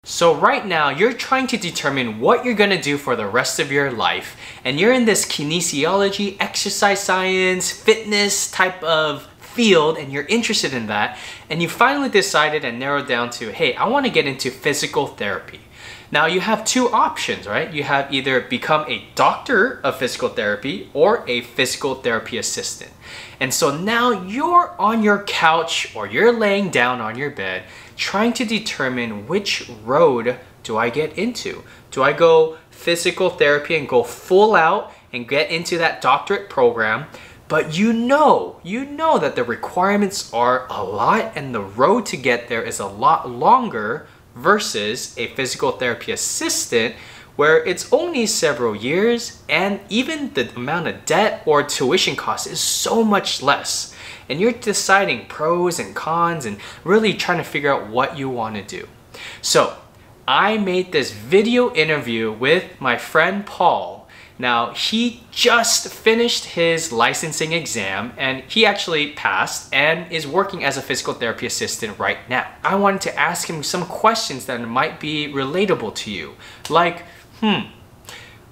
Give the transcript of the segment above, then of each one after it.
So right now, you're trying to determine what you're gonna do for the rest of your life, and you're in this kinesiology, exercise science, fitness type of field, and you're interested in that, and you finally decided and narrowed down to, hey, I wanna get into physical therapy. Now you have two options, right? You have either become a doctor of physical therapy or a physical therapy assistant. And so now you're on your couch or you're laying down on your bed trying to determine which road do I get into. Do I go physical therapy and go full out and get into that doctorate program? But you know that the requirements are a lot and the road to get there is a lot longer versus a physical therapy assistant where it's only several years and even the amount of debt or tuition cost is so much less. And you're deciding pros and cons and really trying to figure out what you want to do. So I made this video interview with my friend Paul. Now, he just finished his licensing exam and he actually passed and is working as a physical therapy assistant right now. I wanted to ask him some questions that might be relatable to you. Like,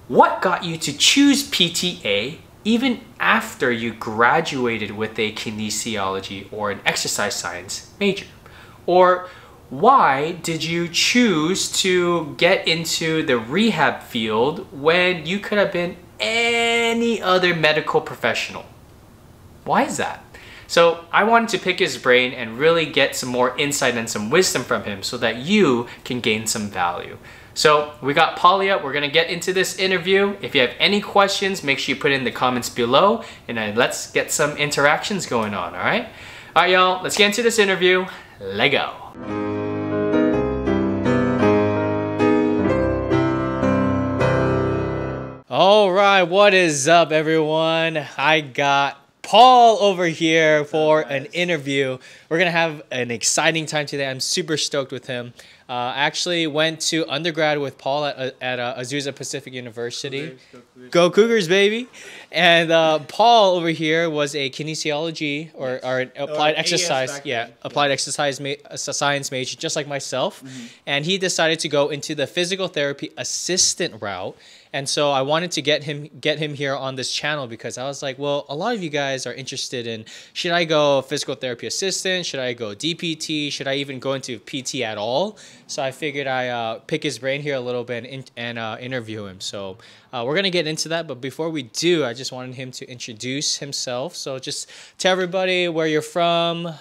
what got you to choose PTA even after you graduated with a kinesiology or an exercise science major? Or why did you choose to get into the rehab field when you could have been any other medical professional? Why is that? So I wanted to pick his brain and really get some more insight and some wisdom from him so that you can gain some value. So we got Polly up. We're gonna get into this interview. If you have any questions, make sure you put it in the comments below and then let's get some interactions going on, all right? All right, y'all, let's get into this interview. Let's go. All right, what is up, everyone? I got Paul over here for an interview. We're gonna have an exciting time today. I'm super stoked with him. I actually went to undergrad with Paul at Azusa Pacific University. Go Cougars, baby! And Paul over here was a kinesiology or an applied exercise, applied exercise science major, just like myself. And he decided to go into the physical therapy assistant route. And so I wanted to get him here on this channel because I was like, well, a lot of you guys are interested in, should I go physical therapy assistant? Should I go DPT? Should I even go into PT at all? So I figured I pick his brain here a little bit and interview him. So we're going to get into that. But before we do, I just wanted him to introduce himself. So just tell everybody where you're from,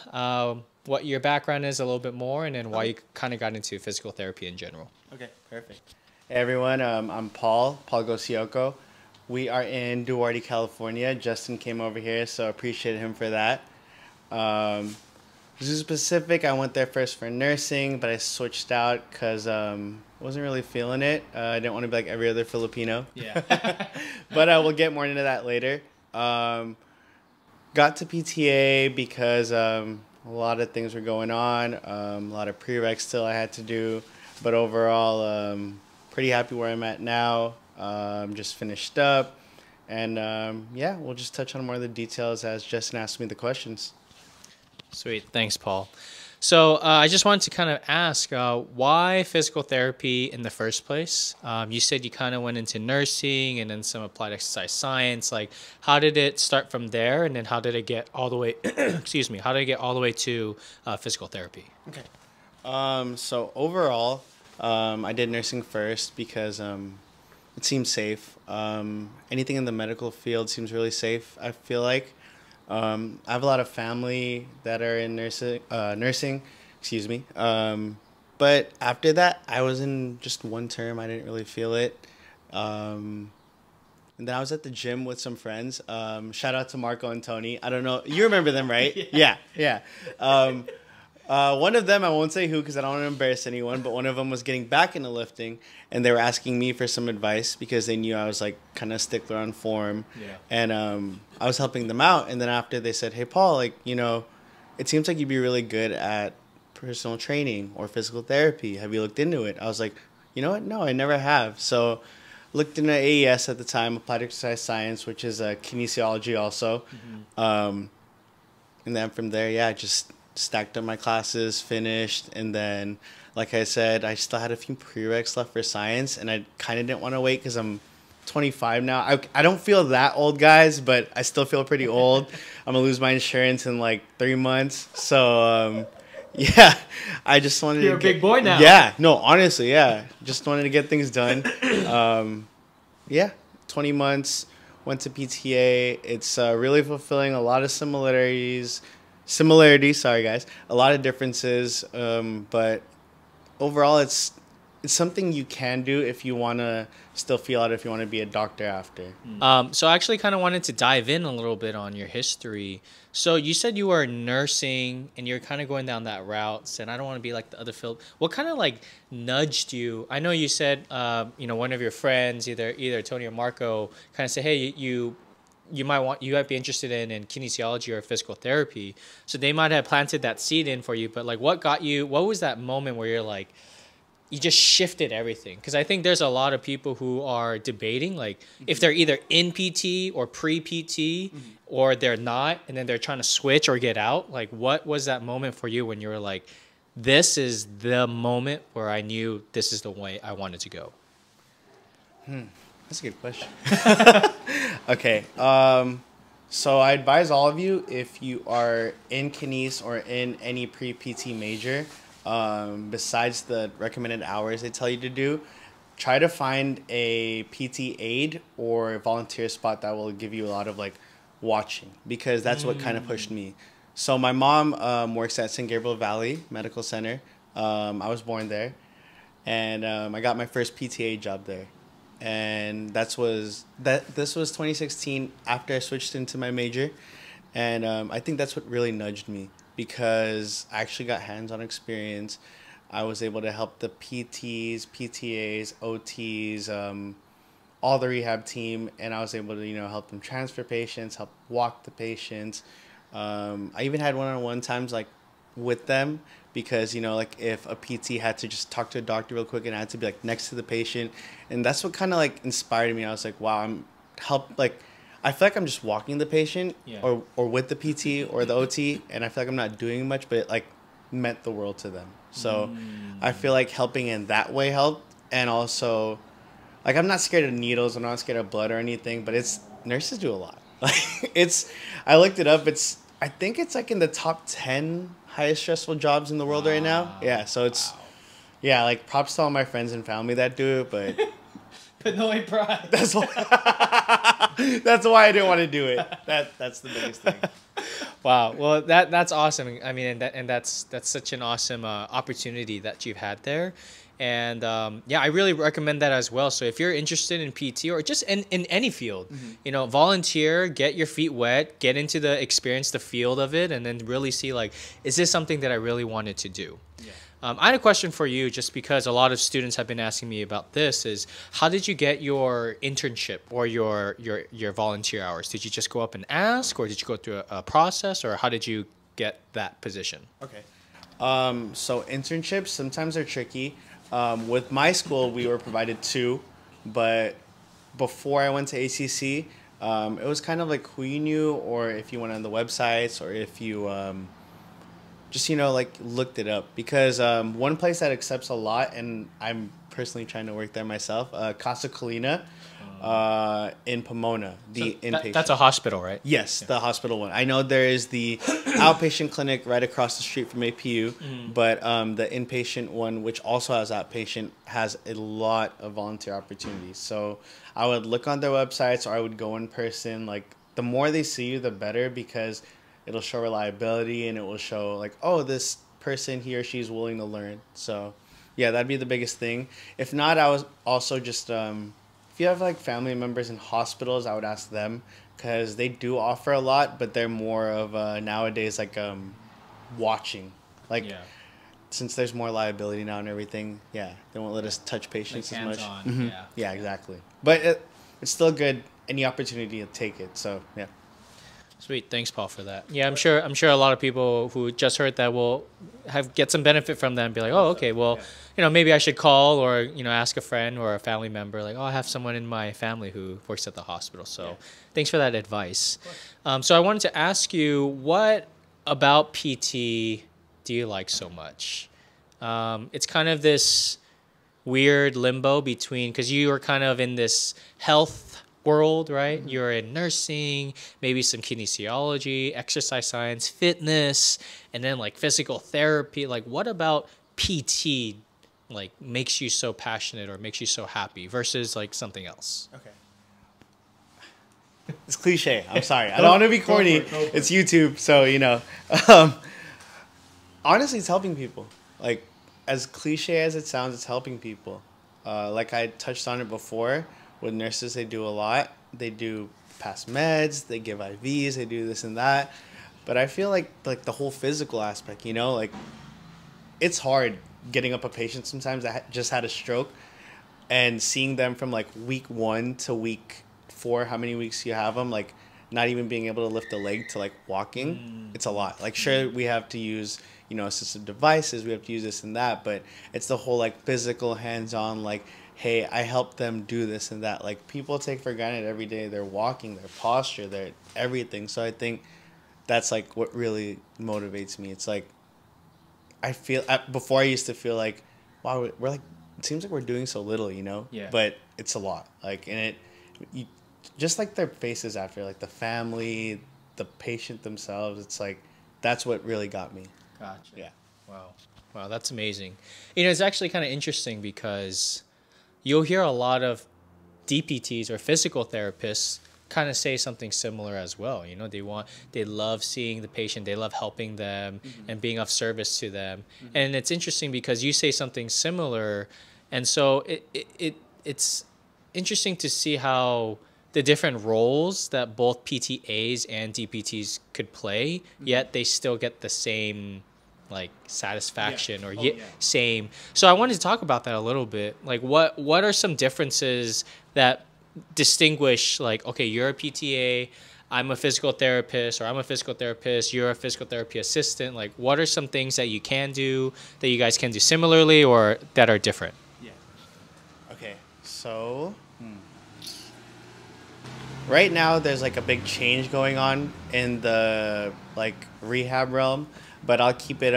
what your background is a little bit more, and then why you kind of got into physical therapy in general. Okay, perfect. Hey everyone, I'm Paul Gosioco. We are in Duarte, California. Justin came over here, so I appreciate him for that. Azusa Pacific, I went there first for nursing, but I switched out because I wasn't really feeling it. I didn't want to be like every other Filipino. Yeah. But we'll get more into that later. Got to PTA because a lot of things were going on. A lot of prereqs still I had to do. But overall, pretty happy where I'm at now. Just finished up. And yeah, we'll just touch on more of the details as Justin asked me the questions. Sweet. Thanks, Paul. So I just wanted to kind of ask, why physical therapy in the first place? You said you kind of went into nursing and then some applied exercise science. Like, how did it start from there? And then how did it get all the way, excuse me, how did it get all the way to physical therapy? Okay. So overall, I did nursing first because it seems safe. Anything in the medical field seems really safe, I feel like. I have a lot of family that are in nursing, excuse me. But after that, I was in just one term. I didn't really feel it. And then I was at the gym with some friends. Shout out to Marco and Tony. I don't know. You remember them, right? Yeah. One of them, I won't say who because I don't want to embarrass anyone, but one of them was getting back into lifting, and they were asking me for some advice because they knew I was like kind of stickler on form. Yeah. And I was helping them out, and then after they said, hey, Paul, like, you know, it seems like you'd be really good at personal training or physical therapy. Have you looked into it? I was like, you know what? No, I never have. So looked into AES at the time, Applied Exercise Science, which is a kinesiology also. And then from there, yeah, just stacked up my classes, finished, and then Like I said, I still had a few prereqs left for science, and I kind of didn't want to wait because I'm 25 now. I don't feel that old, guys, but I still feel pretty old. I'm going to lose my insurance in like 3 months. So, yeah, I just wanted You're to a big boy now. Yeah, no, honestly, yeah. Just wanted to get things done. Yeah, 20 months, went to PTA. It's really fulfilling, a lot of similarities, sorry guys, a lot of differences, but overall it's something you can do if you want to still feel out if you want to be a doctor after. So I actually kind of wanted to dive in a little bit on your history. So you said you were nursing and you're kind of going down that route, and I don't want to be like the other field. What kind of like nudged you? I know you said, one of your friends, either Tony or Marco, kind of say, hey, you might be interested in kinesiology or physical therapy. So they might have planted that seed in for you, but like what was that moment where you're like, you just shifted everything? Because I think there's a lot of people who are debating, like, if they're either in PT or pre-PT, or they're not, and then they're trying to switch or get out. Like, what was that moment for you when you were like, this is the moment where I knew this is the way I wanted to go? That's a good question. Okay. So I advise all of you, if you are in kines or in any pre-PT major, besides the recommended hours they tell you to do, try to find a PT aide or a volunteer spot that will give you a lot of like watching, because that's what kind of pushed me. So my mom works at St. Gabriel Valley Medical Center. I was born there, and I got my first PTA job there. And this was 2016 after I switched into my major. And I think that's what really nudged me, because I actually got hands-on experience. I was able to help the PTs, PTAs, OTs, all the rehab team, and I was able to, help them transfer patients, help walk the patients. I even had one-on-one times like with them, because like if a PT had to just talk to a doctor real quick and I had to be like next to the patient, and that's what kind of like inspired me. I was like, wow, I feel like I'm just walking the patient, or with the PT or the OT, and I feel like I'm not doing much, but it like meant the world to them. So I feel like helping in that way helped. And also, like, I'm not scared of needles, I'm not scared of blood or anything, but nurses do a lot. Like, I looked it up, I think it's like in the top 10 highest stressful jobs in the world right now. Yeah, so yeah, like, props to all my friends and family that do it, but Pinoy pride. That's why I didn't want to do it. That's the biggest thing. Wow. Well, that's awesome. I mean, that's such an awesome opportunity that you've had there. And I really recommend that as well. So if you're interested in PT or just in any field, volunteer, get your feet wet, get into the field of it, and then really see, like, is this something that I really wanted to do? Yeah. I had a question for you, just because a lot of students have been asking me about this, is how did you get your internship or your volunteer hours? Did you just go up and ask, or did you go through a process, or how did you get that position? Okay. So internships, sometimes they're tricky. With my school, we were provided 2, but before I went to ACC, it was kind of like who you knew, or if you went on the websites, or if you just, like, looked it up. Because one place that accepts a lot, and I'm personally trying to work there myself, Casa Colina in Pomona, the inpatient. That's a hospital, right? Yes, the hospital one. I know there is the outpatient clinic right across the street from APU, but the inpatient one, which also has outpatient, has a lot of volunteer opportunities. So I would look on their websites, or I would go in person. Like, the more they see you, the better, because it'll show reliability, and it will show, like, oh, this person, he or she is willing to learn. So yeah, that'd be the biggest thing. If not, I was also just if you have like family members in hospitals, I would ask them, because they do offer a lot, but they're more of nowadays like watching, like, since there's more liability now and everything. Yeah, they won't let us touch patients like as much. Mm-hmm. Yeah, exactly. But it's still good, any opportunity to take it. So yeah. Sweet, thanks, Paul, for that. Yeah, I'm sure a lot of people who just heard that will get some benefit from that and be like, oh, okay, well, maybe I should call, or ask a friend or a family member, like, oh, I have someone in my family who works at the hospital. So thanks for that advice. So I wanted to ask you, what about PT do you like so much? It's kind of this weird limbo between, because you are kind of in this health world, right? Mm-hmm. You're in nursing, maybe some kinesiology, exercise science, fitness, and then like physical therapy. Like, what about PT like makes you so passionate or makes you so happy versus like something else? Okay. It's cliche. I'm sorry. I don't want to be corny. It's YouTube, so honestly, it's helping people. Like, as cliche as it sounds, it's helping people. Like I touched on it before, with nurses, they do a lot. They do pass meds, they give IVs, they do this and that. But I feel like the whole physical aspect, like it's hard getting up a patient sometimes that just had a stroke and seeing them from like week 1 to week 4, how many weeks you have them, like not even being able to lift a leg to like walking. It's a lot. Like, sure, we have to use assistive devices, we have to use this and that, but it's the whole like physical hands-on, like, hey, I help them do this and that. Like, people take for granted every day their walking, their posture, their everything. So I think that's like what really motivates me. It's like I feel before I used to feel like, wow, we're like, it seems like we're doing so little, Yeah. But it's a lot. Like, and you just like their faces after, like the family, the patient themselves. It's like that's what really got me. Gotcha. Yeah. Wow, that's amazing. It's actually kind of interesting because you'll hear a lot of DPTs or physical therapists kind of say something similar as well. They love seeing the patient, they love helping them and being of service to them. And it's interesting because you say something similar, and so it's interesting to see how the different roles that both PTAs and DPTs could play, yet they still get the same like satisfaction or same. So I wanted to talk about that a little bit. Like, what are some differences that distinguish, like, okay, you're a PTA, I'm a physical therapist, or I'm a physical therapist, you're a physical therapy assistant. Like, what are some things that you can do that you guys can do similarly or that are different? Yeah. Okay. So right now there's like a big change going on in the like rehab realm, but I'll keep it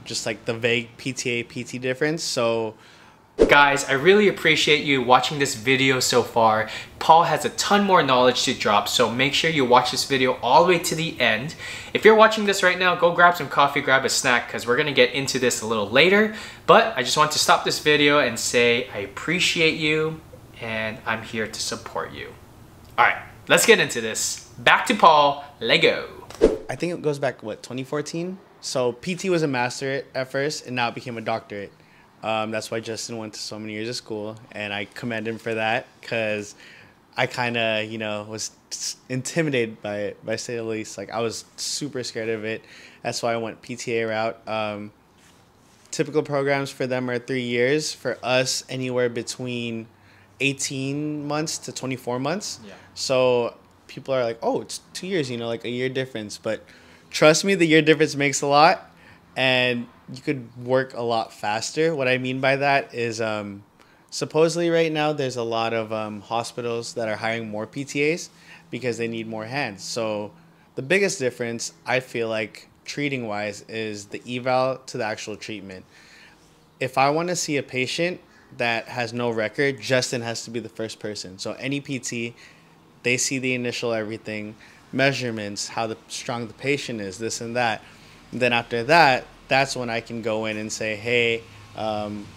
just like the vague PTA PT difference. So guys, I really appreciate you watching this video so far. Paul has a ton more knowledge to drop, so make sure you watch this video all the way to the end. If you're watching this right now, go grab some coffee, grab a snack, because we're gonna get into this a little later. But I just want to stop this video and say I appreciate you and I'm here to support you. All right, let's get into this. Back to Paul, Lego. I think it goes back, 2014? So PT was a masterate at first, and now it became a doctorate. That's why Justin went to so many years of school, and I commend him for that, because I kind of, was intimidated by it, by say the least. Like, I was super scared of it. That's why I went PTA route. Typical programs for them are 3 years. For us, anywhere between 18 months to 24 months. Yeah. So people are like, oh, it's 2 years, like a year difference. But trust me, the year difference makes a lot, and you could work a lot faster. What I mean by that is supposedly right now there's a lot of hospitals that are hiring more PTAs because they need more hands. So the biggest difference, I feel like, treating wise, is the eval to the actual treatment. If I want to see a patient that has no record, Justin has to be the first person. So any PT, they see the initial everything, measurements, how strong the patient is, this and that. And then after that, that's when I can go in and say, hey,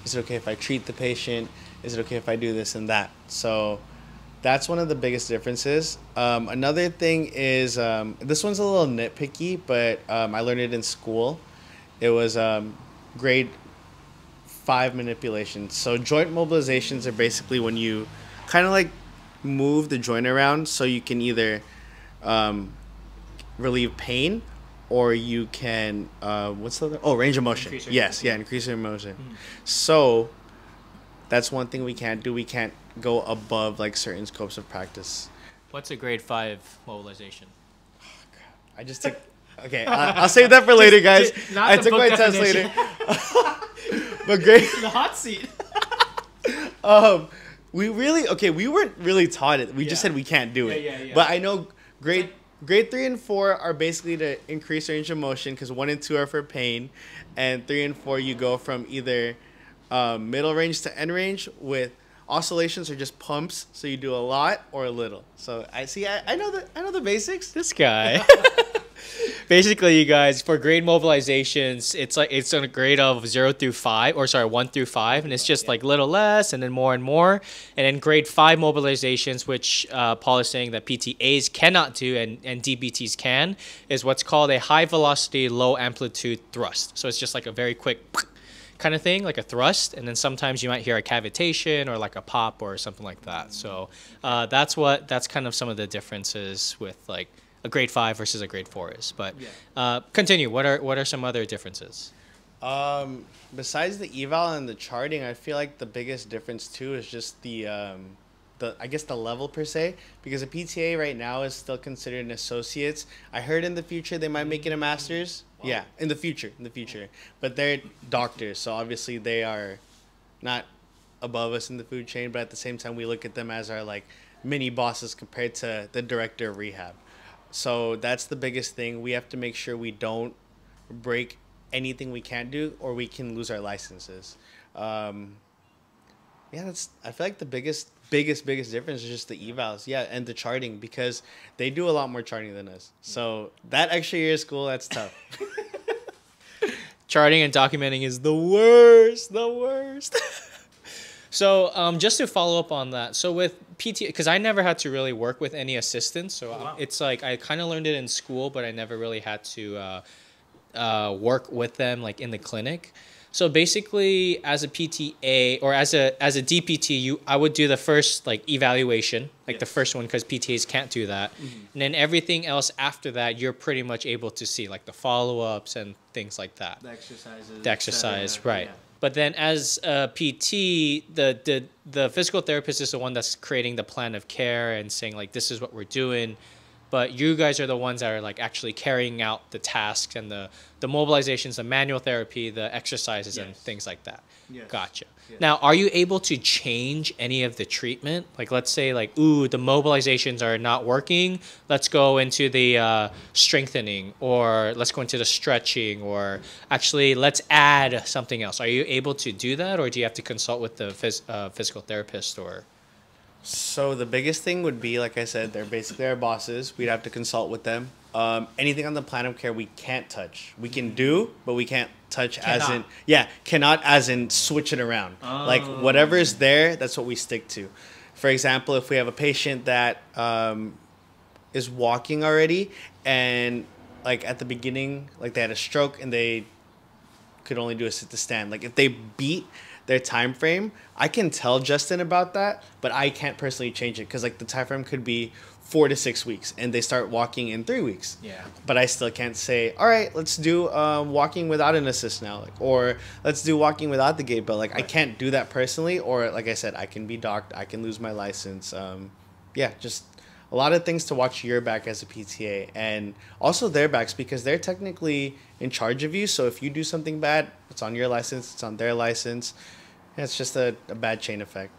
is it okay if I treat the patient? Is it okay if I do this and that? So that's one of the biggest differences. Another thing is, this one's a little nitpicky, but I learned it in school. It was grade 5 manipulation. So joint mobilizations are basically when you kind of like move the joint around so you can either relieve pain, or you can what's the other? Oh, range of motion. Yes, yeah, increase your motion. So that's one thing we can't do. We can't go above like certain scopes of practice. What's a grade 5 mobilization? Oh, crap. I just took. Okay, I'll save that for later, guys. I took my test later. But great. The hot seat. We weren't really taught it. We just said we can't do it. Yeah. But I know grade grade 3 and 4 are basically to increase range of motion because 1 and 2 are for pain, and 3 and 4 you go from either middle range to end range with oscillations or just pumps. So you do a lot or a little. So I know the basics. This guy. Basically, you guys, for grade mobilizations, it's on a grade of 1 through 5, and it's just like little less and then more and more. And then grade 5 mobilizations, which Paul is saying that PTAs cannot do and DPTs can, is what's called a high velocity, low amplitude thrust. So it's just like a very quick kind of thing, like a thrust, and then sometimes you might hear a cavitation or like a pop or something like that. So that's kind of some of the differences with like a grade 5 versus a grade 4 is. But continue. What are some other differences? Besides the eval and the charting, I feel like the biggest difference too is just the I guess the level per se, because a PTA right now is still considered an associate's. I heard in the future they might make it a master's. Wow. Yeah, in the future. But they're doctors, so obviously they are not above us in the food chain, but at the same time we look at them as our like mini bosses compared to the director of rehab. So that's the biggest thing. We have to make sure we don't break anything we can't do or we can lose our licenses. I feel like the biggest difference is just the evals. Yeah, and the charting, because they do a lot more charting than us. So that extra year of school, that's tough. Charting and documenting is the worst. So just to follow up on that, so with PT, because I never had to really work with any assistants, so wow. It's like I kind of learned it in school, but I never really had to work with them like in the clinic. So basically, as a PTA or as a DPT, I would do the first like evaluation, like the first one, because PTAs can't do that, and then everything else after that, you're pretty much able to see like the follow-ups and things like that. The exercises. The exercise, right. Yeah. But then as a PT, the physical therapist is the one that's creating the plan of care and saying like, this is what we're doing. But you guys are the ones that are like actually carrying out the tasks and the mobilizations, the manual therapy, the exercises, and things like that. Yes. Gotcha. Yes. Now, are you able to change any of the treatment? Like, let's say like, ooh, the mobilizations are not working. Let's go into the strengthening, or let's go into the stretching, or actually let's add something else. Are you able to do that, or do you have to consult with the physical therapist or? So the biggest thing would be, like I said, they're basically our bosses. We'd have to consult with them. Anything on the plan of care we can't touch. We can do, but we can't touch. Cannot as in switch it around. Oh. Like whatever is there, that's what we stick to. For example, if we have a patient that is walking already, and like at the beginning, like they had a stroke and they could only do a sit to stand. Like if they beat their time frame, I can tell Justin about that, but I can't personally change it because like the time frame could be 4 to 6 weeks and they start walking in 3 weeks. Yeah. But I still can't say, all right, let's do walking without an assist now, like, or let's do walking without the gait belt. Like right. I can't do that personally, or like I said, I can be docked, I can lose my license. Just a lot of things to watch your back as a PTA, and also their backs, because they're technically in charge of you. So if you do something bad, it's on your license, it's on their license. Yeah, it's just a bad chain effect.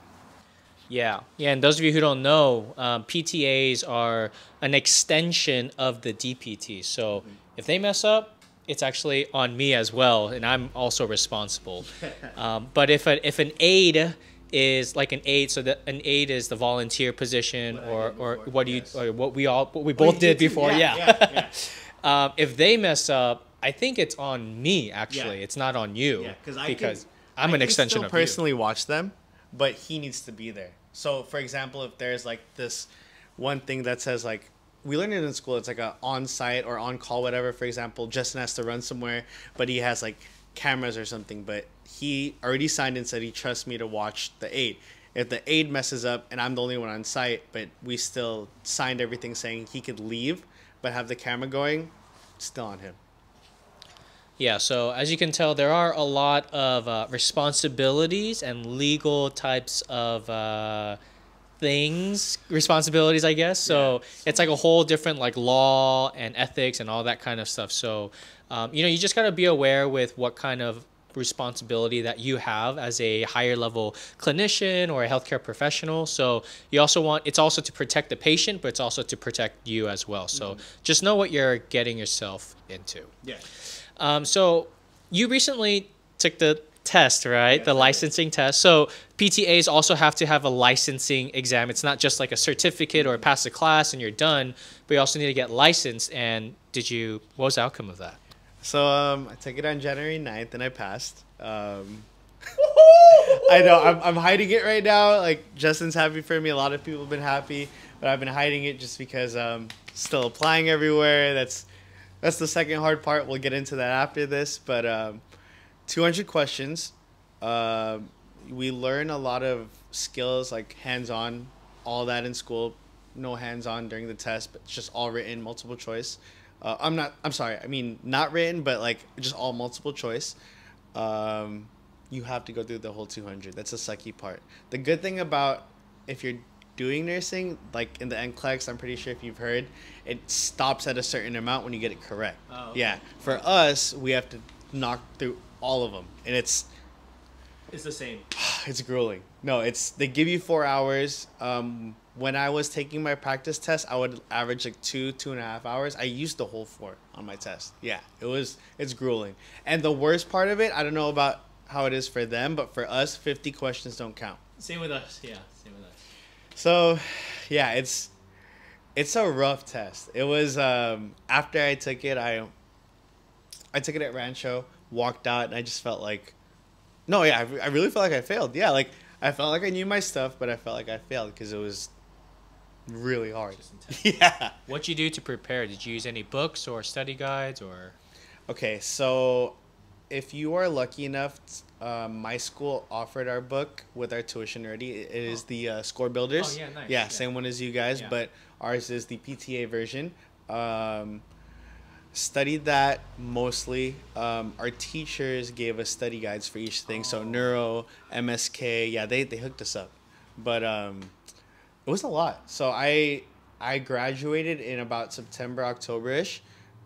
Yeah, and those of you who don't know, PTAs are an extension of the DPT. So if they mess up, it's actually on me as well, and I'm also responsible. But if an aide is like an aide, so that an aide is the volunteer position, or what we both did before. Yeah. If they mess up, I think it's on me actually. It's not on you. Yeah, because I'm an extension of you. I personally watch them, but he needs to be there. So for example, if there's like this one thing that says like, we learned it in school, it's like a on-site or on-call, whatever. For example, Justin has to run somewhere, but he has like cameras or something, but he already signed and said he trusts me to watch the aide. If the aide messes up and I'm the only one on site, but we still signed everything saying he could leave but have the camera going, it's still on him. Yeah, so as you can tell, there are a lot of responsibilities and legal types of responsibilities, I guess. So it's like a whole different like law and ethics and all that kind of stuff. So, you just got to be aware with what kind of responsibility that you have as a higher level clinician or a healthcare professional. So you also want, it's also to protect the patient, but it's also to protect you as well. So just know what you're getting yourself into. Yeah. So you recently took the test, right? Yes, the licensing test. So PTAs also have to have a licensing exam. It's not just like a certificate or pass a class and you're done, but you also need to get licensed. And what was the outcome of that? So I took it on January 9th and I passed. I know I'm hiding it right now. Like, Justin's happy for me. A lot of people have been happy, but I've been hiding it just because I'm still applying everywhere. That's the second hard part. We'll get into that after this. But 200 questions. We learn a lot of skills, like hands-on, all that in school. No hands-on during the test, but it's just all written, multiple choice. Not written, but like just all multiple choice. You have to go through the whole 200. That's the sucky part. The good thing about if you're doing nursing, like in the NCLEX, I'm pretty sure if you've heard, it stops at a certain amount when you get it correct. Oh, okay. Yeah. For us, we have to knock through all of them, and it's the same. it's grueling. No, they give you 4 hours. When I was taking my practice test, I would average like 2.5 hours. I used the whole 4 on my test. Yeah, it's grueling. And the worst part of it, I don't know about how it is for them, but for us, 50 questions don't count. Same with us. Yeah, same with us. So, yeah, it's a rough test. It was after I took it, I took it at Rancho, walked out, and I just felt like, I really felt like I failed. Yeah, like I felt like I knew my stuff, but I felt like I failed because it was really hard. Yeah. What'd you do to prepare? Did you use any books or study guides or? Okay, so if you are lucky enough, my school offered our book with our tuition already. It is the Score Builders. Oh, yeah, nice. Yeah, same one as you guys, Yeah. but ours is the PTA version. Studied that mostly. Our teachers gave us study guides for each thing. So neuro, MSK, yeah, they hooked us up. But it was a lot. So I graduated in about September, October-ish.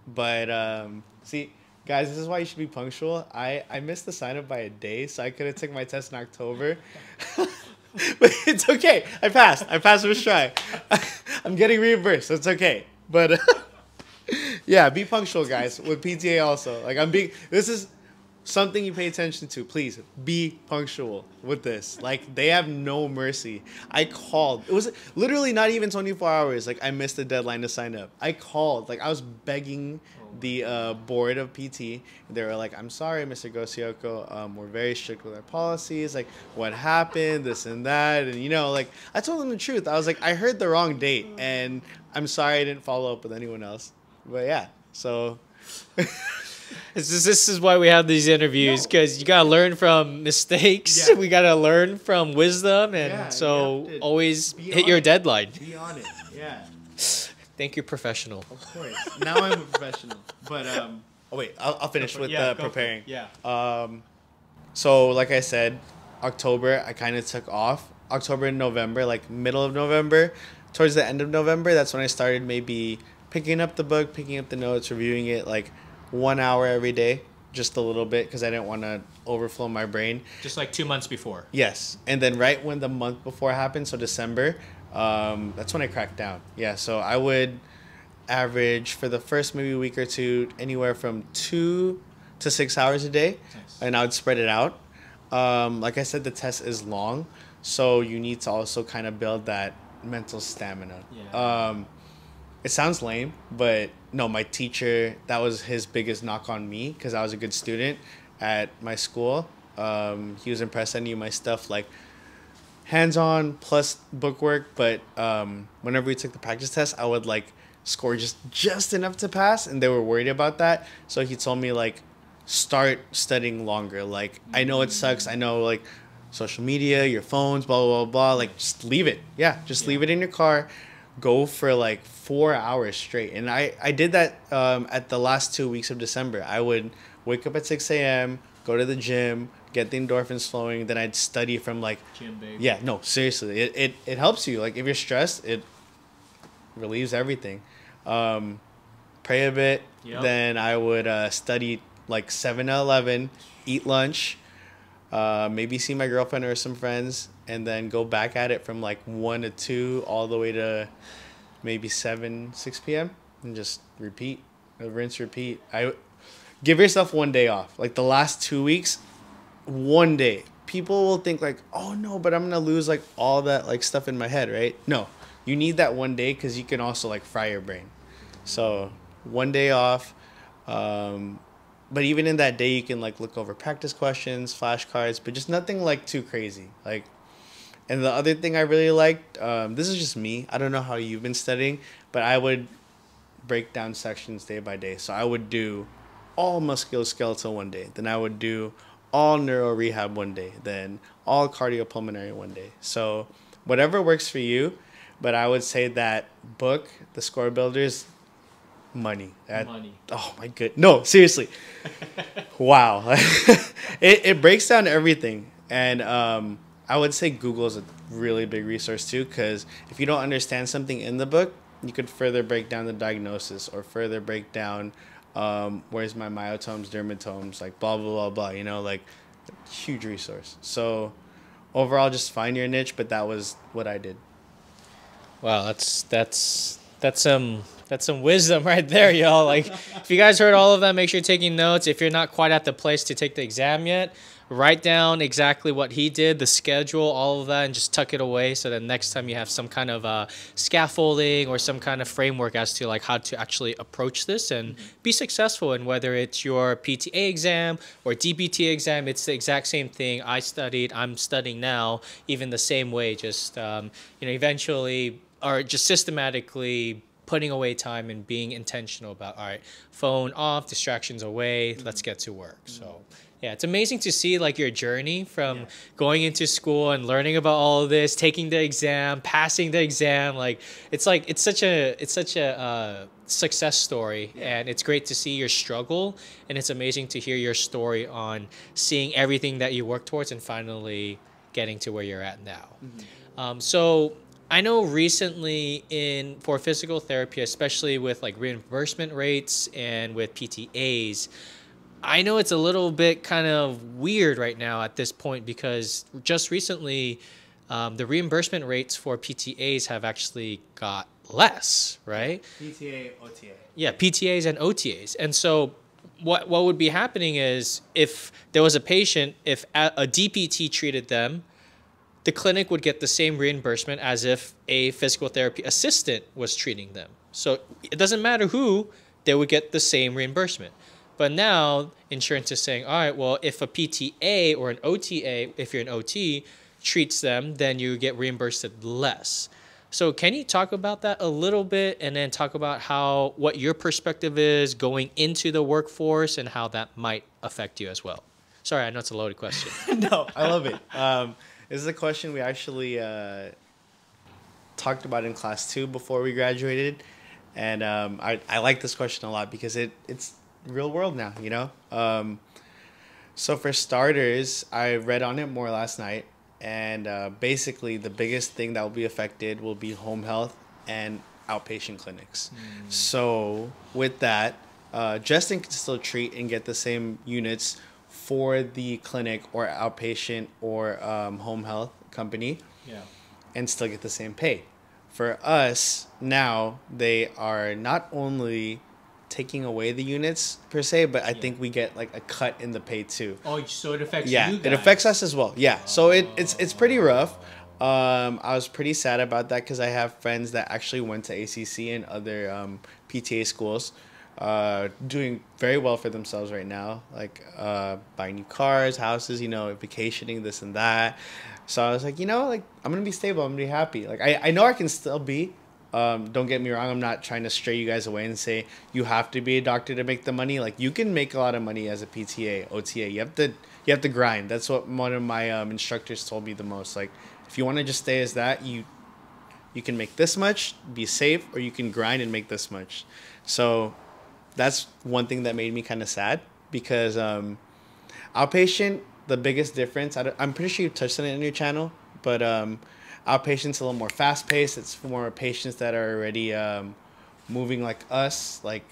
But see, guys, this is why you should be punctual. I missed the sign up by a day, so I could have taken my test in October. But it's okay. I passed first try. I'm getting reimbursed, so it's okay. But yeah, be punctual, guys, with PTA also. Like, this is something you pay attention to. Please be punctual with this. Like, they have no mercy. I called. It was literally not even 24 hours. Like, I missed the deadline to sign up. I called. Like, I was begging the board of PT. They were like, I'm sorry, Mr. Gosioco. We're very strict with our policies. Like, what happened? This and that. And, like, I told them the truth. I was like, I heard the wrong date. And I'm sorry I didn't follow up with anyone else. But yeah, so This is why we have these interviews, because you gotta learn from mistakes. Yeah. We gotta learn from wisdom, and Yeah, so you have to always be hit on your it. deadline. Be on it. Yeah. Thank you, professional. Of course. Now I'm a professional. But I'll finish with preparing. Yeah. So like I said, October I kind of took off. October and November, like middle of November, towards the end of November, that's when I started maybe picking up the book, picking up the notes, reviewing it like 1 hour every day, just a little bit, because I didn't want to overflow my brain. Just like 2 months before. Yes. And then right when the month before happened, so December, that's when I cracked down. Yeah, so I would average for the first maybe week or two anywhere from 2 to 6 hours a day. Nice. And I would spread it out. Like I said, the test is long, so you need to also kind of build that mental stamina. Yeah. It sounds lame, but no, my teacher, that was his biggest knock on me because I was a good student at my school. He was impressed I knew my stuff, like hands-on plus bookwork, but whenever we took the practice test, I would like score just enough to pass, and they were worried about that. So he told me like, start studying longer. Like, I know it sucks. I know like social media, your phones, blah, blah, blah, blah. Like, just leave it. Yeah, just leave it in your car. Go for like 4 hours straight. And I did that at the last 2 weeks of December. I would wake up at 6 a.m., go to the gym, get the endorphins flowing. Then I'd study from like, Gym, baby. yeah, no, seriously. It helps you. Like, if you're stressed, it relieves everything. Pray a bit. Yep. Then I would study like 7 to 11, eat lunch, maybe see my girlfriend or some friends, and then go back at it from like 1 to 2 all the way to maybe 6 p.m. and just repeat, rinse, repeat. I give yourself 1 day off. Like the last 2 weeks, 1 day. People will think like, oh no, but I'm gonna lose like all that like stuff in my head, right? No, you need that 1 day because you can also like fry your brain. So 1 day off. But even in that day, you can like look over practice questions, flashcards, but just nothing like too crazy. Like, and the other thing I really liked, this is just me. I don't know how you've been studying, but I would break down sections day by day. So I would do all musculoskeletal 1 day. Then I would do all neuro rehab 1 day. Then all cardiopulmonary 1 day. So whatever works for you. But I would say that book, The Score Builders, money. Money. Oh my good. No, seriously. Wow. It breaks down everything. And I would say Google is a really big resource too, because if you don't understand something in the book, you could further break down the diagnosis or further break down where's my myotomes, dermatomes, like blah, blah, blah, blah, you know, like huge resource. So overall, just find your niche, but that was what I did. Wow, that's some wisdom right there, y'all. Like, if you guys heard all of that, make sure you're taking notes. If you're not quite at the place to take the exam yet, write down exactly what he did, the schedule, all of that, and just tuck it away so that next time you have some kind of scaffolding or some kind of framework as to like how to actually approach this and be successful. And whether it's your PTA exam or DPT exam, it's the exact same thing. I'm studying now, even the same way, just eventually, or just systematically putting away time and being intentional about, all right, phone off, distractions away, let's get to work. So yeah, it's amazing to see like your journey from going into school and learning about all of this, taking the exam, passing the exam. Like it's such a success story, and it's great to see your struggle, and it's amazing to hear your story on seeing everything that you work towards and finally getting to where you're at now. So I know recently for physical therapy, especially with like reimbursement rates and with PTAs, I know it's a little bit kind of weird right now at this point because just recently the reimbursement rates for PTAs have actually got less, right? PTA, OTA. Yeah, PTAs and OTAs. And so what would be happening is if there was a patient, if a DPT treated them, the clinic would get the same reimbursement as if a physical therapy assistant was treating them. So it doesn't matter who, they would get the same reimbursement. But now insurance is saying, all right, well, if a PTA or an OTA, if you're an OT, treats them, then you get reimbursed less. So can you talk about that a little bit and then talk about what your perspective is going into the workforce and how that might affect you as well? Sorry, I know it's a loaded question. No, I love it. This is a question we actually talked about in class 2 before we graduated. And I like this question a lot because it's real world now, you know? So for starters, I read on it more last night. And basically, the biggest thing that will be affected will be home health and outpatient clinics. So with that, Justin can still treat and get the same units for the clinic or outpatient or home health company, and still get the same pay. For us now, they are not only taking away the units per se, but I think we get like a cut in the pay too. Oh, so it affects you guys. It affects us as well. Yeah, so it's pretty rough. I was pretty sad about that because I have friends that actually went to ACC and other PTA schools, doing very well for themselves right now, like buying new cars, houses, you know, vacationing, this and that. So I was like, you know, like I'm gonna be stable, I'm gonna be happy. Like I know I can still be. Don't get me wrong, I'm not trying to stray you guys away and say you have to be a doctor to make the money. Like you can make a lot of money as a PTA, OTA. You have to grind. That's what one of my instructors told me the most. Like if you want to just stay as that, you can make this much, be safe, or you can grind and make this much. So that's one thing that made me kind of sad because outpatient, the biggest difference, I'm pretty sure you touched on it in your channel, but outpatient's a little more fast-paced. It's for more patients that are already moving like us, like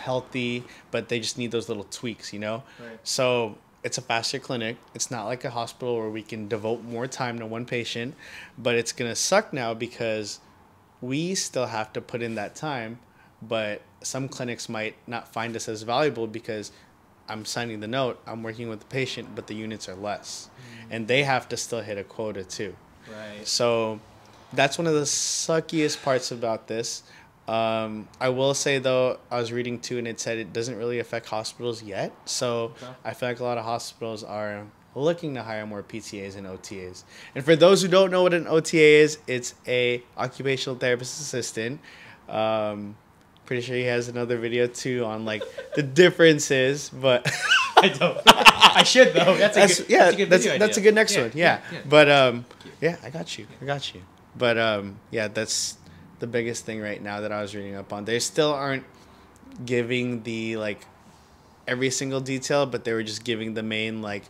healthy, but they just need those little tweaks, you know? Right. So it's a faster clinic. It's not like a hospital where we can devote more time to one patient, but it's going to suck now because we still have to put in that time, but some clinics might not find us as valuable because I'm signing the note, I'm working with the patient, but the units are less. And they have to still hit a quota too. Right. So that's one of the suckiest parts about this. I will say, though, I was reading too, and it said it doesn't really affect hospitals yet. So Okay. I feel like a lot of hospitals are looking to hire more PTAs and OTAs. And for those who don't know what an OTA is, it's a occupational therapist assistant. Pretty sure he has another video too on like the differences, but I don't. I should though. That's a good next one. Yeah. yeah. But yeah, I got you. But yeah, that's the biggest thing right now that I was reading up on. They still aren't giving the like every single detail, but they were just giving the main like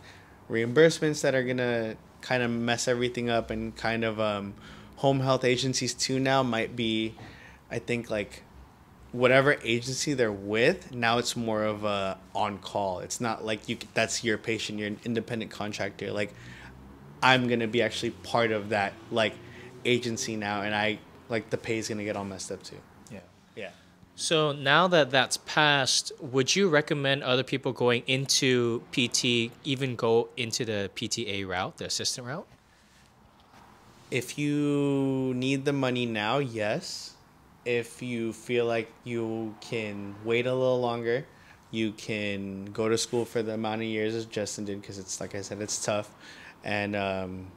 reimbursements that are gonna kind of mess everything up, and kind of home health agencies too now might be, I think, like whatever agency they're with, now it's more of a on call. It's not like that's your patient, you're an independent contractor. Like I'm gonna be actually part of that like agency now, and I like the pay is gonna get all messed up too. Yeah. So now that that's passed, would you recommend other people going into PT even go into the PTA route, the assistant route? If you need the money now, yes. If you feel like you can wait a little longer, you can go to school for the amount of years as Justin did, because it's, like I said, it's tough, and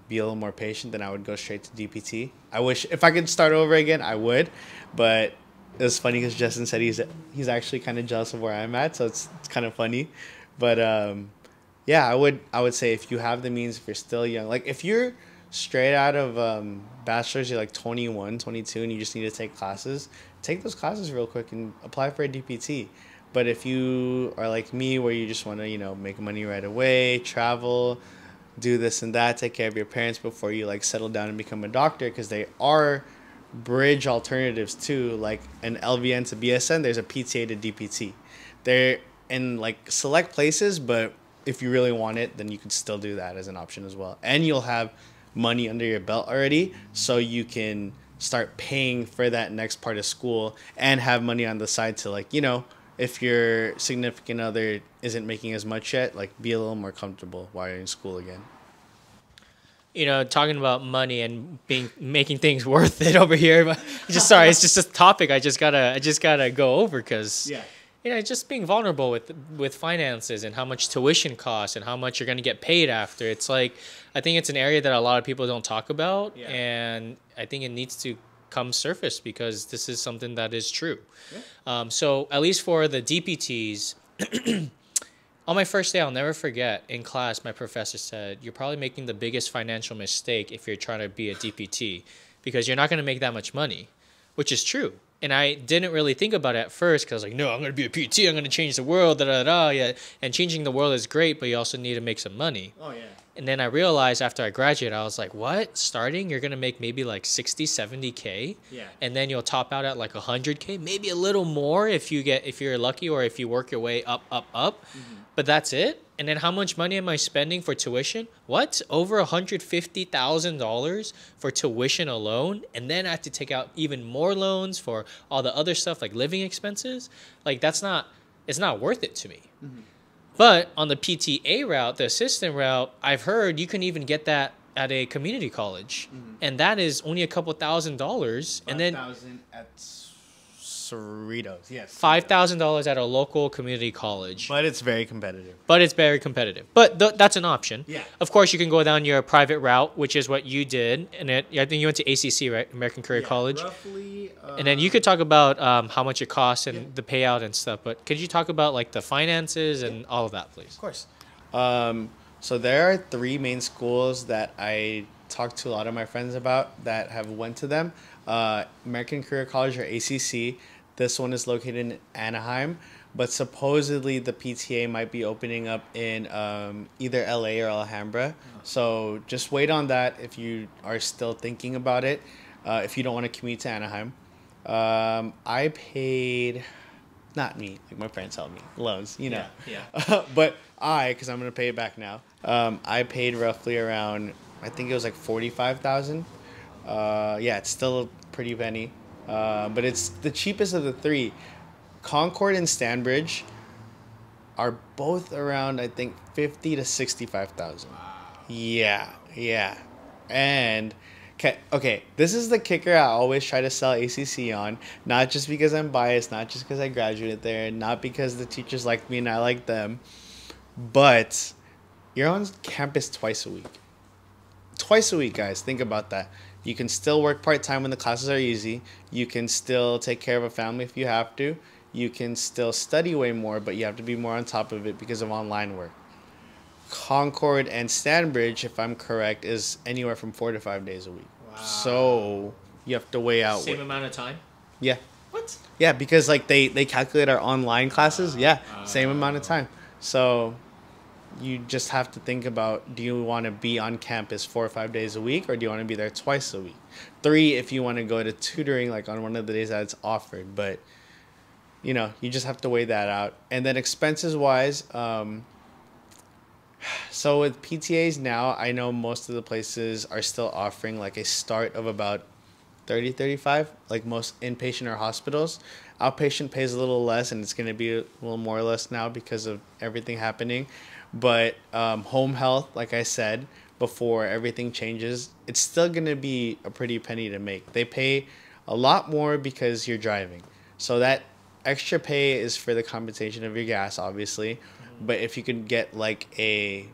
be a little more patient, then I would go straight to DPT. I wish, if I could start over again, I would, but it was funny because Justin said he's actually kind of jealous of where I'm at, so it's kind of funny. But yeah, I would say if you have the means, if you're still young, like if you're straight out of bachelor's, you're like 21, 22, and you just need to take classes, take those classes real quick and apply for a DPT. But if you are like me, where you just want to, you know, make money right away, travel, do this and that, take care of your parents before you like settle down and become a doctor, because they are bridge alternatives too, like an LVN to BSN, there's a PTA to DPT. They're in like select places, but if you really want it, then you can still do that as an option as well. And you'll have money under your belt already, so you can start paying for that next part of school and have money on the side to, like, you know, if your significant other isn't making as much yet, like be a little more comfortable while you're in school again. You know, talking about money and making things worth it over here. But just sorry, it's just a topic I just gotta go over, because you know, just being vulnerable with finances and how much tuition costs and how much you're gonna get paid after. It's like, I think it's an area that a lot of people don't talk about, and I think it needs to come surface, because this is something that is true. So at least for the DPTs. On my first day, I'll never forget, in class, my professor said, you're probably making the biggest financial mistake if you're trying to be a DPT, because you're not going to make that much money, which is true. And I didn't really think about it at first, because I was like, no, I'm going to be a PT, I'm going to change the world, yeah. And changing the world is great, but you also need to make some money. Oh, yeah. And then I realized after I graduated, I was like, what? Starting, you're going to make maybe like 60, 70K? Yeah. And then you'll top out at like 100K, maybe a little more if you're lucky, or if you work your way up. Mm-hmm. But that's it? And then how much money am I spending for tuition? What? Over $150,000 for tuition alone? And then I have to take out even more loans for all the other stuff, like living expenses? Like, it's not worth it to me. Mm-hmm. But on the PTA route, the assistant route, I've heard you can even get that at a community college. Mm-hmm. And that is only a couple $1,000s. And then $5,000 at Cerritos, yes. $5,000 at a local community college. But it's very competitive. But that's an option. Yeah. Of course, you can go down your private route, which is what you did. And I think you went to ACC, right? American Career College. Roughly. And then you could talk about how much it costs and the payout and stuff. But could you talk about like the finances and all of that, please? Of course. So there are 3 main schools that I talked to a lot of my friends about that have went to them. American Career College, or ACC. This one is located in Anaheim, but supposedly the PTA might be opening up in either LA or Alhambra. So just wait on that if you are still thinking about it. If you don't want to commute to Anaheim. I paid not me, like my parents helped me, loans, you know. Yeah. But because I'm gonna pay it back now, I paid roughly around, I think it was like 45,000. Yeah, it's still a pretty penny, but it's the cheapest of the three. Concord and Stanbridge are both around, I think, 50 to 65,000. Yeah, yeah. And okay, this is the kicker I always try to sell ACC on, not just because I'm biased, not just because I graduated there, not because the teachers like me and I like them, but you're on campus twice a week. Twice a week, guys. Think about that. You can still work part-time when the classes are easy. You can still take care of a family if you have to. You can still study way more, but you have to be more on top of it because of online work. Concord and Stanbridge, if I'm correct, is anywhere from 4 to 5 days a week. Wow. So you have to weigh out. Same amount of time? Yeah. What? Yeah, because like they calculate our online classes. Yeah, same amount of time. So you just have to think about, do you want to be on campus 4 or 5 days a week, or do you want to be there twice a week? 3 if you want to go to tutoring like on one of the days that it's offered. But you know, you just have to weigh that out. And then expenses wise, so with PTAs now, I know most of the places are still offering like a start of about 30, 35, like most inpatient or hospitals. Outpatient pays a little less, and it's going to be a little more or less now because of everything happening. But home health, like I said, before everything changes, it's still going to be a pretty penny to make. They pay a lot more because you're driving. So that extra pay is for the compensation of your gas, obviously. But if you could get like a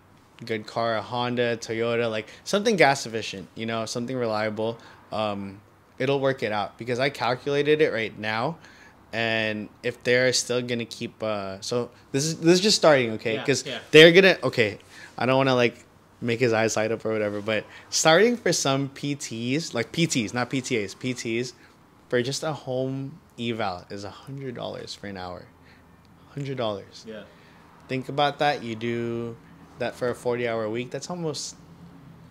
good car, a Honda, Toyota, like something gas efficient, you know, something reliable, it'll work it out. Because I calculated it right now, and if they're still gonna keep, so this is just starting, okay? Because they're gonna, okay, I don't want to like make his eyes light up or whatever, but starting for some PTs, like PTs, not PTAs, PTs, for just a home eval is $100 for an hour. $100. Yeah. Think about that. You do that for a 40-hour week. That's almost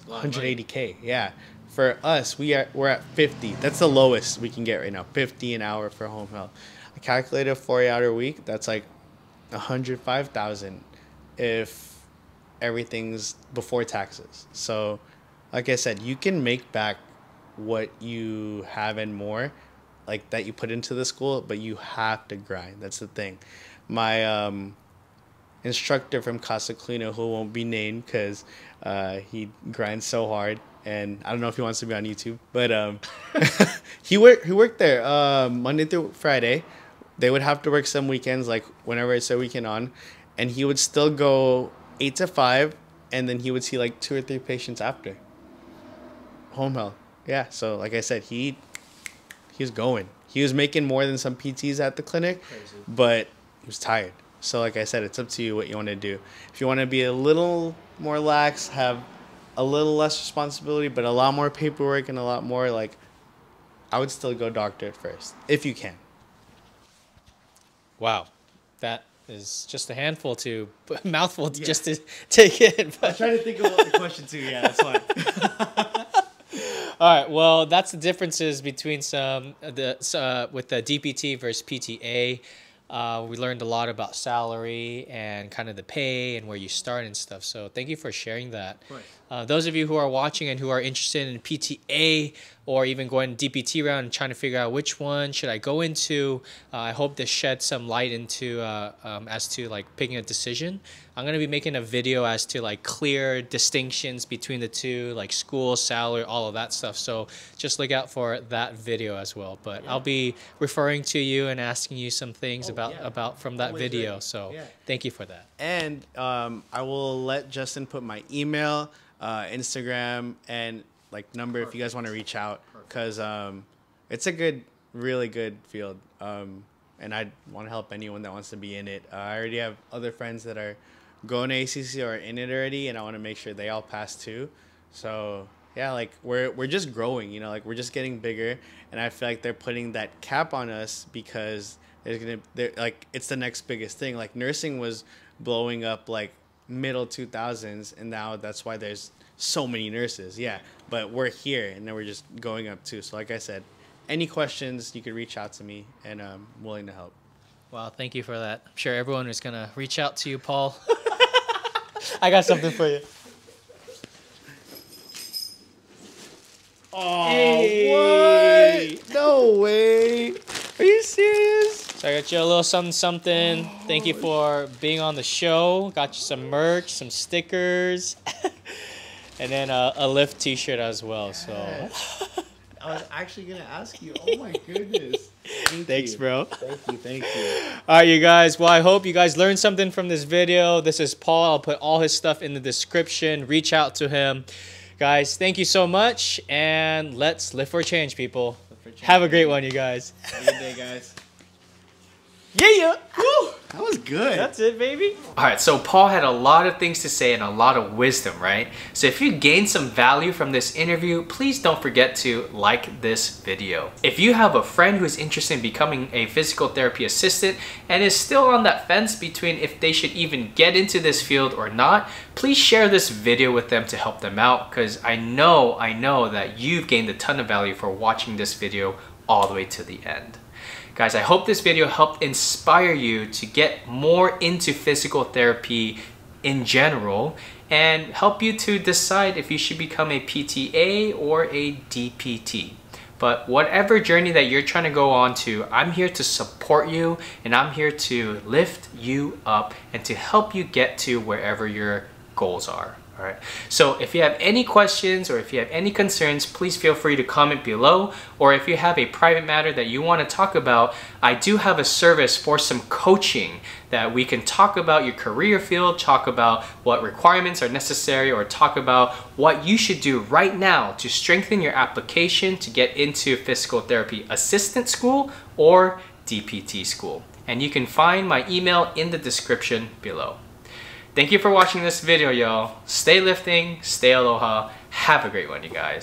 180K. Yeah. For us, we're at 50. That's the lowest we can get right now. 50 an hour for home health. I calculated a 40-hour week. That's like 105,000 if everything's before taxes. So, like I said, you can make back what you have and more, like that you put into the school, but you have to grind. That's the thing. My instructor from Casa Clino, who won't be named because he grinds so hard, and I don't know if he wants to be on YouTube, but he worked there Monday through Friday. They would have to work some weekends, like whenever it's a weekend on, and he would still go 8 to 5, and then he would see like 2 or 3 patients after home health. Yeah, so like I said, he was going. He was making more than some PTs at the clinic. Crazy. But he was tired. So like I said, it's up to you what you want to do. If you want to be a little more lax, have a little less responsibility, but a lot more paperwork and a lot more, like, I would still go doctorate first, if you can. Wow. That is just a handful to, mouthful just to take in. I'm trying to think of what the question too. Yeah, that's fine. All right. Well, that's the differences between with the DPT versus PTA. We learned a lot about salary and kind of the pay and where you start and stuff. So thank you for sharing that. Those of you who are watching and who are interested in PTA or even going DPT round and trying to figure out which one should I go into, I hope this sheds some light into as to like picking a decision. I'm going to be making a video as to like clear distinctions between the two, like school, salary, all of that stuff. So just look out for that video as well. But I'll be referring to you and asking you some things about from that video. So thank you for that. And I will let Justin put my email, Instagram, and like number if you guys want to reach out, because it's a really good field. And I want to help anyone that wants to be in it. I already have other friends that are going to ACC or in it already, and I want to make sure they all pass too. So yeah, like we're just growing, you know, like we're just getting bigger, and I feel like they're putting that cap on us because they're like it's the next biggest thing. Like nursing was blowing up like middle 2000s, and now that's why there's so many nurses. Yeah, but we're here, and then we're just going up too. So like I said, any questions, you could reach out to me, and I'm willing to help. Wow, thank you for that. I'm sure everyone is gonna reach out to you, Paul. I got something for you. Oh, Hey. what? No way. Are you serious? So I got you a little something, something. Thank you for being on the show. Got you some merch, some stickers, and then a Lyft T-shirt as well. So I was actually going to ask you. Oh, my goodness. thanks, bro. Thank you. All right, you guys. Well, I hope you guys learned something from this video. This is Paul. I'll put all his stuff in the description. Reach out to him. Guys, thank you so much, and let's live for change, people. Have a great one, you guys. Have a good day, guys. Yeah. Woo. That was good. That's it, baby. All right, so Paul had a lot of things to say and a lot of wisdom, right? So if you gained some value from this interview, please don't forget to like this video. If you have a friend who is interested in becoming a physical therapy assistant and is still on that fence between if they should even get into this field or not, please share this video with them to help them out, because I know that you've gained a ton of value for watching this video all the way to the end. Guys, I hope this video helped inspire you to get more into physical therapy in general and help you to decide if you should become a PTA or a DPT. But whatever journey that you're trying to go on to, I'm here to support you and I'm here to lift you up and to help you get to wherever your goals are. All right. So if you have any questions or if you have any concerns, please feel free to comment below. Or if you have a private matter that you want to talk about, I do have a service for some coaching that we can talk about your career field, talk about what requirements are necessary, or talk about what you should do right now to strengthen your application to get into physical therapy assistant school or DPT school. And you can find my email in the description below. Thank you for watching this video, y'all. Stay lifting, stay aloha. Have a great one, you guys.